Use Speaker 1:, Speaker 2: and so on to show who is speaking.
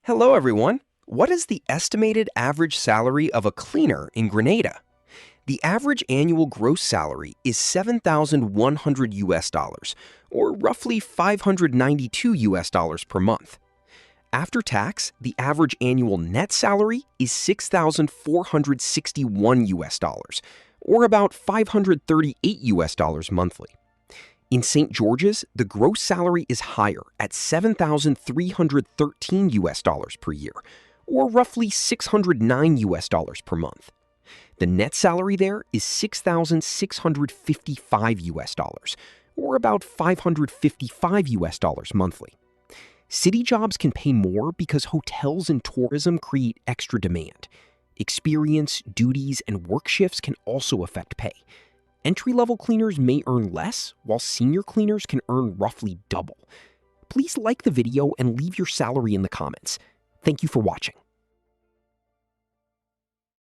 Speaker 1: Hello, everyone. What is the estimated average salary of a cleaner in Grenada? The average annual gross salary is 7,100 US dollars, or roughly 592 US dollars per month. After tax, the average annual net salary is 6,461 US dollars, or about 538 US dollars monthly. In St. George's, the gross salary is higher at 7,313 US dollars per year, or roughly 609 US dollars per month. The net salary there is 6,655 US dollars, or about 555 US dollars monthly. City jobs can pay more because hotels and tourism create extra demand. Experience, duties, and work shifts can also affect pay. Entry-level cleaners may earn less, while senior cleaners can earn roughly double. Please like the video and leave your salary in the comments. Thank you for watching.